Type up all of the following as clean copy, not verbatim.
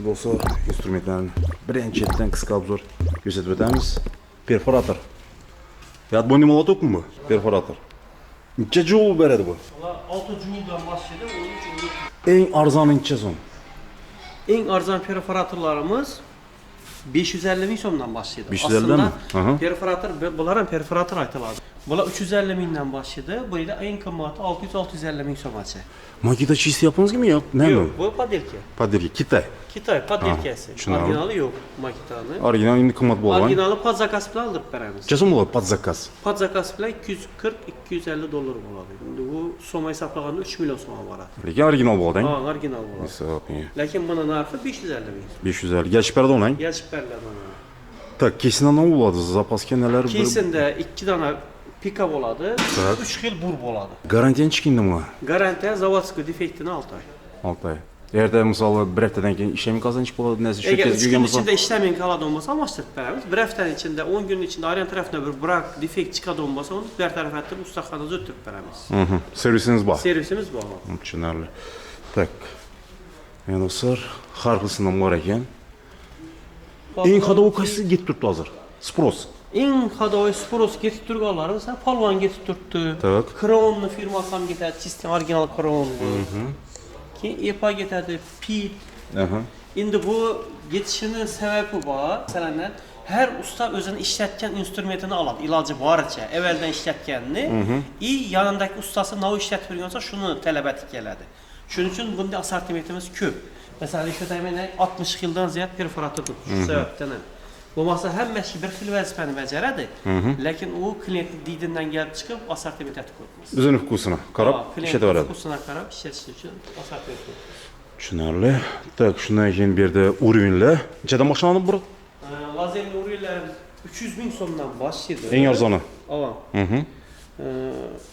Dostlar, instrumentlerin birinchidan qisqa obzor ko'rsatib o'tamiz. Perforator. Yadbonli molotov mu? Perforator. Necha joule beradi bu? 6 jouldan başlaydı. Eng arzoni necha so'm? En arzon perforatorlarımız 550 bin so'mdan başladı. 550 mi? Aslında perforator, bunlar ham perforator aytiladi. Bular 350 mingdan başladı. Bu yil eng qimmati 600-650 ming so'mgacha. Makita чисто японскими yo'q, nima? Yo'q, bu podelka. Podelka Kitay. Kitay podelkasi. tushunarli. Originali yo'q makitani. Original endi qimmat bo'ladi. Originali pod zakaz bilan olib beramiz. Necha so'm bo'ladi pod zakaz? Pod zakaz bilan 240-250 dollar bo'ladi. Endi bu so'm hisoblaganda 3 million so'm boradi. Lekin original bo'ladi. Ha, original bo'ladi. Hisobing. Lekin buni narxi 550 ming. 550. Gachib beradi o'lang. Yechib beriladi mana. Tak, kesindan nima bo'ladi? Zapaska nelar? Kesinda 2 dona pika bo'ladi, 3 xil bur bo'ladi. Garantiya chiqindi mi? Garantiya zavodskiy defektini 6 oy. 6 oy. Erta misol bir haftadan keyin ishlamay qolsanchi bo'ladi, narsa shu Agar 3 kezga kun misol. ichida ishlamay qoladigan bo'lsa, almashtirib beramiz. Bir haftaning ichida, 10 kun ichida orient tarafdan bir brak defekt chiqadigan bo'lsa, uni bir tarafdan ustaxonada o'tirib beramiz. Servisimiz bor. Servisimiz bor. Tushunarli. Tak. Yana dostlar, har xil sinov bor ekan. Eng xadovi qaysi ketib turibdi hozir? Spros. Eng xadoyi Spros ketib turganlari, masalan, Polvon ketib turibdi. Tak. Kronni firmasi ham ketadi, чисто original Kron. Keyin EPA ketadi, Pit. Endi bu yetishini sababi bor. Masalan, her usta o'zini ishlatgan instrumentini oladi, iloji boricha. Evveldan ishlatganini, yanındaki ustasi nav ishlatib turgansa, shuni talab etib keladi. Shuning uchun bunday assortimentimiz ko'p. Masalan, shu taymda 60 yildan ziyod perforator shu sababdan ham. Bo'lmasa hammasi bir xil vazifani bajaradi, lekin u klient didindan kelib chiqib assortiment etib qo'yamiz. O'zini vkusini qarab ishlataveradi. Vkusini qarab ishlatish uchun assortiment qo'yamiz. Tushunarli. Tak, shundan keyin bu yerda urinlar. Nechadan boshlanadi bu? Lazerli urinlarimiz 300 ming so'mdan boshlaydi. Eng arzoni. Ava.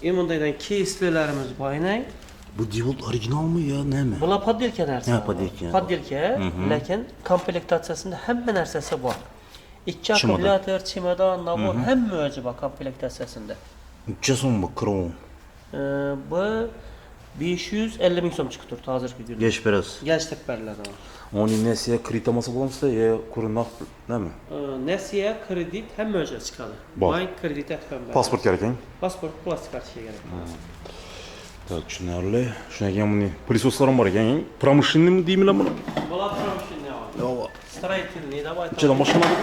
Emondaydan KSV'larimiz boyinay. Bu diod originalmi yo nima? Bular podelka narsa. Ha, podelka. Podelka, lekin komplektatsiyasida hamma narsasi bor. 2 akkumulyator, chemadon, nabor hamma o'zi bor komplektatsiyasida. Necha so'm bu kron? Bu 550 ming so'm chiqib turibdi hozirgi kunda. Geç biraz. Gashtab beriladi. Oni nasiya kredit olmasa bo'lamizda yo ko'rinoq nima? Nasiya, kredit hamma o'zi chiqadi. Bank kredit ham bor. Pasport kerak ekan? Pasport, plastik kartochka kerak. Tak, tushunarli. Shundan keyin buni pылесостlarim bor ekan. Промышленныйmi deymilar buni? Bular промышленный. Yo'q. Строительный, давай. Nechadan boshlanadi?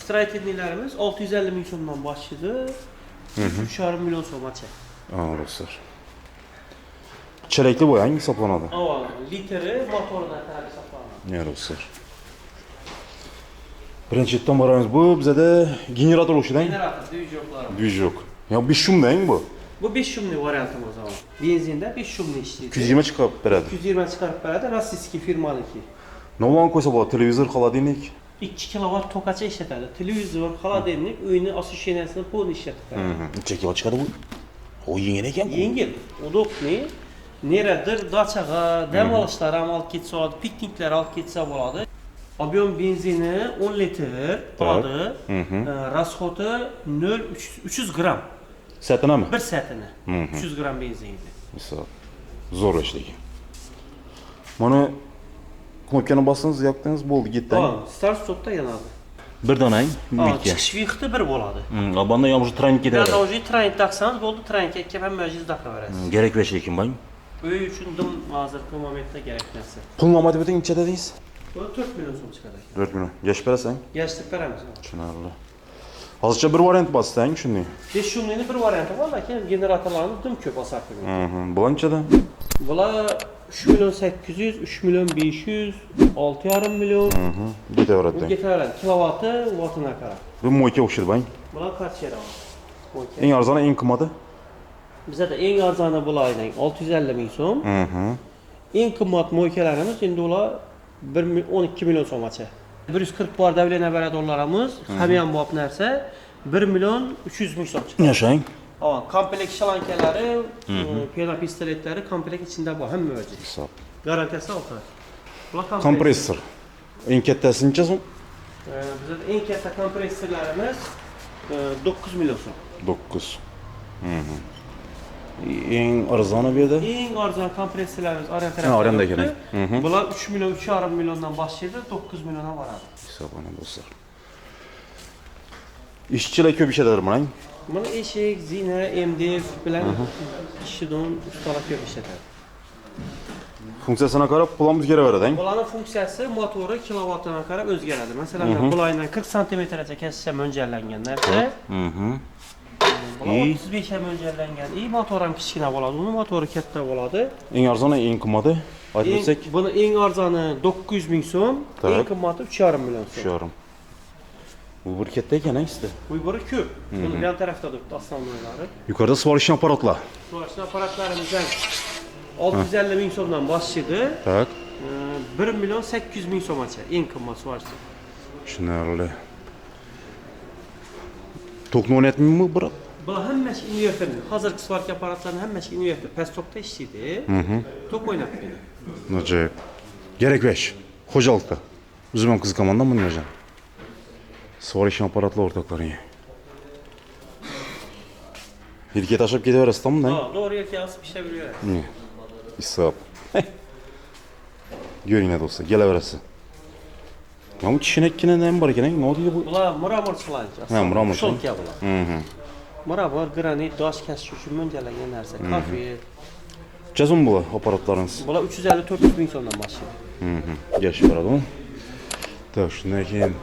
Строительныйlarimiz 650 ming so'mdan boshlaydi. 3,5 million so'mgacha. Dostlar. Chelakli bo'yang hisoblanadi. Avval litri motoridan qarab hisoblanadi. Ya dostlar. Birinchidan boramiz. Bu bizada generator o'shidan. Generator, dvijoklar. Dvijok. Ya 5 shumdang bu. Bu 5 shumli variantimiz avval. Benzinda 5 shumli ishlaydi. 220 chiqib beradi. 220 chiqarib beradi, rossiyskiy firmaniki. Novan qo'ysa bo'ladi, televizor, xolodilnik. 2 kilovat tokacha ishlatadi. Televizor, xolodilnik, uyni освещениясini полный ishlatib beradi. Necha kilo chiqadi bu? O yengil ekan-ku. Yengil, udobniy. Neradir dachaga, dam olishlar ham olib ketsa bo'ladi, pikniklar olib ketsa bo'ladi. Ob'yom benzini 10 litr bo'ladi. Расходi 300 gram. Satinami? Bir satini. 300 gram benzin edi. Misol. Zo'r ishlaydi. Mana knopkani bossangiz, yoqdingiz, bo'ldi, ketdi. Ha, start stopda yanadi. Bir donang, mikka. Chiqish vaqti bir bo'ladi. Banda yomg'ir tranik ketadi. Yana o'zi tranik taqsangiz bo'ldi, tranik ikkab hamma o'zingiz taqaverasiz. Kerak emas lekin bang. Uy uchun dim hozirgi momentda kerak narsa. Pul nomati biting necha dedingiz? Bu 4 million so'm chiqadi. 4 million. Gash berasan? Gashib beramiz. Tushunarli. Hozircha bir variant bosding, shunday. 5 shumlining bir varianti bor, lekin generatorlarimiz dim ko'p asartib. Bular nechadan? Bular 3 million 800, 3 million 500, 6,5 million. Ketaveradi. Bu ketaveradi. Kilovati, vatına qarab. Bu mo'yka o'xshaydi bang. Bular karchera. Eng arzoni, eng qimmati? Bizda eng arzoni bularning 650 ming so'm. Eng qimmat mo'ykalarimiz endi ular 12 million so'mgacha. 140 bar davleniya baradorlarimiz hamyon bop narsa 1 million 300 ming so'm chiqadi. Yashang. Avval komplekt shalankalari, pena pistoletlari komplekt ichida bor, hamma o'zi. Hisob. Garantiyasi 6 oy. Bular Kompressor. Eng kattasi necha so'm? Bizda eng katta kompressorlarimiz 9 million so'm. 9. En arzanı bir de. Eng arzon kompressiyalarimiz oraya Ha, tarafta. oranda ekan. Bular 3 milyon, 3,5 milyondan başlaydı, 9 milyona varadi. Hisoblanadi do'stlar. İşçiler ko'p ishlatilar mana. Buni eshik, zina, MDF bilan ishidan ustalar ko'p ishlatadi. Funksiyasına qarab pulni o'zgaraveradi. Bularning funksiyasi motori kilovattiga qarab o'zgaradi. Masalan, bularni 40 santimetrgacha kesishga mo'ljallangan narsa. Bular 35 ga mo'ljallangan. Motor ham kichkina bo'ladi. Uni motori katta bo'ladi. Eng arzoni, eng qimmati aytsak, Buni eng arzoni 900 ming so'm, eng qimmati 3,5 million so'm. 3,5. Bu bir katta ekan sizda. Bu biri ko'p. Buni yan tarafda turibdi aslanlari. Yuqorida sug'orishgan apparatlar. Sug'orishgan apparatlarimizdan 650 ming so'mdan boshlaydi. Tak. 1 milyon 800 ming so'mgacha eng qimmat sug'orish. Tushunarli. Tokni o'rnatmaymi bu? Bular hammasi inverterli. Hozirgi sug'orish apparatlarning hammasi inverter. Past tokda ishlaydi. Tok o'ynatmaydi. Ajoyib. Gerek besh. Xo'jalikda. O'zim ham qiziqaman-da buni o'zim. Sug'orishgan apparatlar o'rtoqlaring. Yelka tashib ketaverasiz-da? Ha, to'g'ri yelka osib ishlab yuraverasiz. Hisob. Ko'ringlar do'stlar, kelaverasiz. Mana bu kishinekkina nima bor ekan? Nima deydi bu? Bular mramor chilanchi. Ha, mramor. Sholka bular. Mramor, granit, tosh kasish uchun mo'ljallangan narsa. Kafe. Qancha bu apparatlarimiz? Bular 350-400 ming so'mdan boshlaydi. Yaxshi beradi. Так, shundan keyin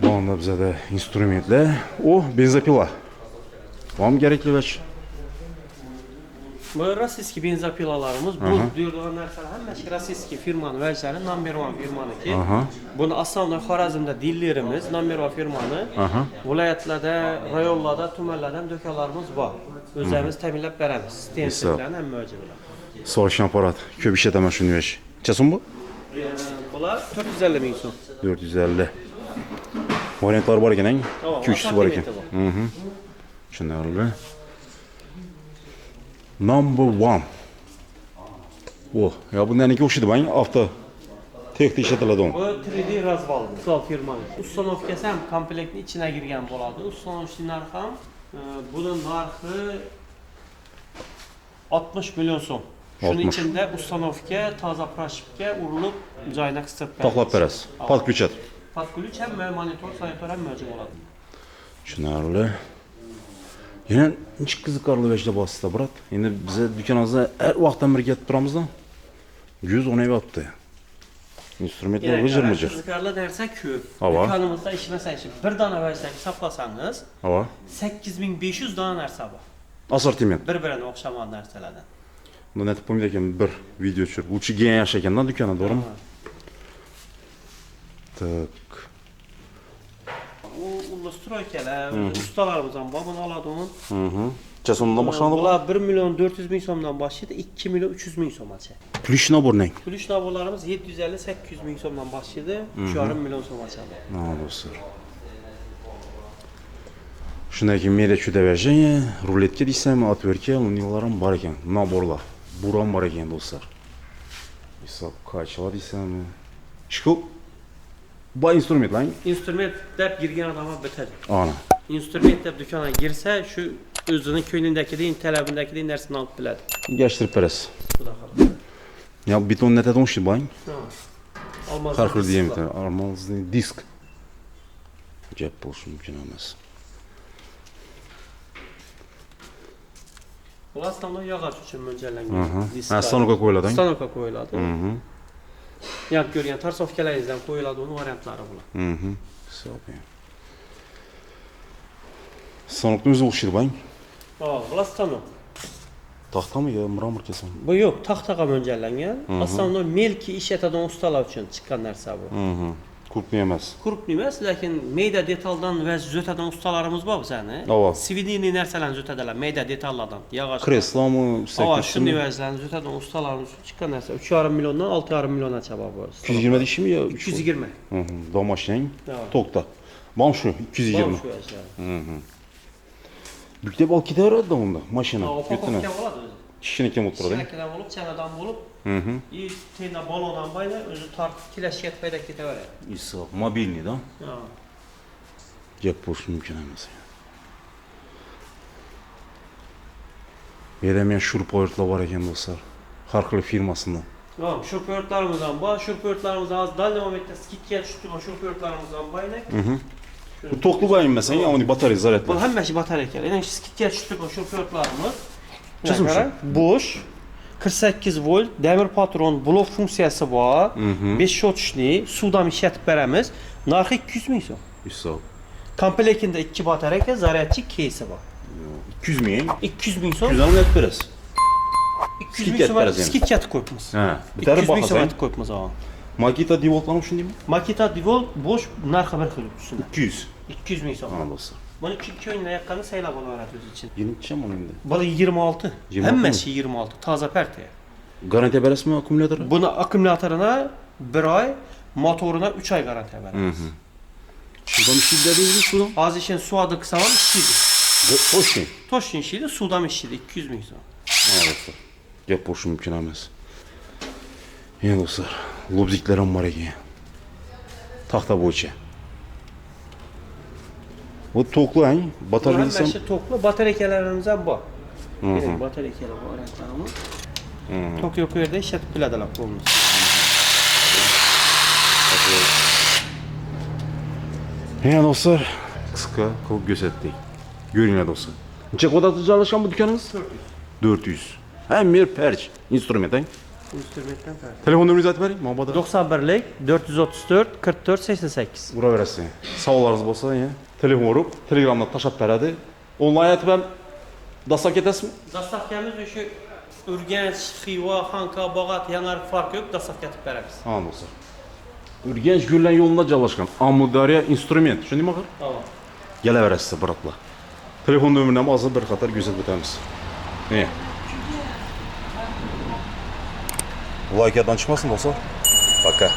bunda bizada instrumentlar, benzopila. Ham kerakli bo'lish. Bu rossiyskiy benzopilalarimiz. Bu deyilgan narsalar hammasi rossiyskiy firmaning vajlari, number 1 firmaniki. Buni asosan Xorazmda dillerimiz, number 1 firmani. Viloyatlarda, rayonlarda, tumanlarda ham do'konlarimiz bor. O'zimiz ta'minlab beramiz. Stensillarni ham mavjud bular. Sug'orishgan apparat, ko'p ishlataman shuni yo'sh. Qancha bu? Bular 450 ming so'm. 450. Variantlar bor ekan, 2-3 bor ekan. Tushunarli. Number 1. Ya bundaniki o'xshaydi, bang, avto texnik ishlatiladi. Bu 3D razval, Ustoz firmasi. Ustanovkasi ham komplektning ichiga kirgan bo'ladi. Ustanovkasi narxi ham buning narxi 60 million so'm. Shuning ichida ustanovka, toza proshipka urilib, joyini qisib beradi. To'qlab berasiz. Podключат. Podключ ham monitor, monitor ham mavjud bo'ladi. Tushunarli. Yana nechta qiziqarli ishlar bosda, brat. Endi biz do'konimizda har vaqtdan bir ketib turamiz-da. Yuz o'ynayapti. Instrumentlar g'ijir-mijir. Qiziqarli narsa ko'p. Do'konimizda ishlasang, bir dona vajdan hisoblasangiz, 8500 dona narsa bor. Assortiment. Bir-biriga o'xshagan narsalardan. Buni aytib qo'ymaydi ekan, bir video tushirib, u chigan yaxshi ekan-da do'koni, to'g'rimi? Tak. U illustroykalar, ustalarimiz ham bor, buni oladi uni. Qancha so'mdan boshlanadi bu? Bular 1 milyon 400 ming so'mdan boshlaydi, 2 milyon 300 ming so'mgacha. Plush naborning. Plush naborlarimiz 750-800 ming so'mdan boshlaydi, 3,5 million so'mgacha. Ha, do'stlar. Shundan keyin meda chudaverjanya, ruletka deysizmi, otverka, ular ham bor ekan, naborlar. Buram bor ekan, do'stlar. Hisob qachlar deysizmi? Shku bu instrumentlar. Instrument deb girgan odam bitadi. Ana. Instrument deb do'konga girsa, shu o'zining ko'nglidagi, talabidagi narsani olib biladi. Gashtirib berasiz. Xudo xohlasa. Ya beton netdan o'xshi bang. Olmaz. Har xil diametr, almazli disk. Jab bo'lishi mumkin emas. Bular standart yog'och uchun mo'ljallangan disklar. Stanoka qo'yiladi. Stanoka qo'yiladi. Yap ko'rgan tarsofkalaringizdan qo'yiladi, uni variantlari bular. Hisob. Stanokni o'zi o'xshaydi bang. Bular stanok. Taxtami yo mramor kesam? Bu yo'q, taxtaga mo'ljallangan. Aslida melki ishlatadigan ustalar uchun chiqqan narsa bu. Krupniy emas. Krupniy emas, lekin mayda detaldan va zotadigan ustalarimiz bor bizani. Svidiniy narsalarni zotadilar, mayda detallardan, yog'och. Kreslomi, ustak. Shunday vazlarni zotadigan ustalarimiz chiqqan narsa 3,5 milliondan 6,5 milliongacha bor bu. 220 deyishmi yo 220. Domashning to'qta. Bom shu 220. Büktep al ketaveradi unda mashina. Yetini. Kishiniki bo'lib turadi. Kishiniki bo'lib, chanadan bo'lib, tena balondan bayda o'zi tortib kelashga payda ketaveradi. Hisob mobilniy-da. Gap bo'lishi mumkin emas. Yeremeyen şurpoyurtlar var eken dostlar. Harklı firmasından. Tamam, şurpörtlarımızdan bak, şurpörtlarımızdan az daha devam etti. Skitken tuttuğum şurpörtlarımızdan baynak. Bu toklu bayım mesela ya onu batarya zaret Bu var. hem şey batarya ekan. Yani skitken tuttuğum şurpörtlarımız. Çözüm şu. Boş. 48 volt demir patron blok funksiyası var. 5 shotli sudan işletib beramiz. Narxı 200 ming so'm. Üstad. Komplekinde 2 batarya, zaryadchi кейsi var. 200 ming. 200 ming so'm. 200 alın et biraz. 200 ming Skitkat so'm berasiz yani. skitkatni qo'yibmiz. Ha. 200 ming so'm bakasın. aytib qo'yibmiz ha. Makita divoltlarım şunu değil mi? Makita Divol boş narxı bir xil üstünde. 200. 200 ming so'm. Ha dostlar. Bunu 2 oyunla yaqqanda saylab olaveradi o'zi için. 20 çam onun endi. Bala 26. 26 Hammasi 26. Toza partiya. Garantiya berasizmi akkumulyatorga? Buni akkumulyatorina 1 oy, motorina 3 oy garantiya beramiz. Sudan işi dediğiniz mi sudan? Hozir shen suvda qilsam ham ishlaydi. Hoş değil. Toshkent ishlaydi, suvda ham ishlaydi 200 ming so'm. Ha dostlar. Gap boşu mümkün emas. Yani dostlar. Lobziklerim var eken. Taxta bo'yicha. Bu toklu hani batarya desem. Hammasi to'qli batareykalarimiz ham bor. Kerak batareykalar bor aytamiz. Tok yo'q yerda ishlatib biladilar qo'limiz. Yani dostlar. Kıska kılıp gözettik. Görün ya dostlar. Neçe kvadratlı çalışkan bu dükkanınız? 400. Hem bir perç. Instrument hein? Instrumentdan farq. Telefon numarayı zaten vereyim. Mabada. 91lik 434 44 88. Ura verəsin. Sağ olarız bolsa ya. Telefon vurup Telegramda taşap beradi. Onlayn aytib hem dastak etesizmi? Dastavkamiz o'sha Urganch, Xiva, Xanka, Bog'at, Yanarq farqi yo'q, dastavka etib beramiz. Ha dostlar. Urgenç Gürlen yolunda çalışkan Amudarya instrument. Şunu bakır. Tamam. Geleverəsiz bırakla. Telefon nömrünü azı bir qatar gözet bitemiz. Ne? Like yadan çıkmasın dostlar. Baka.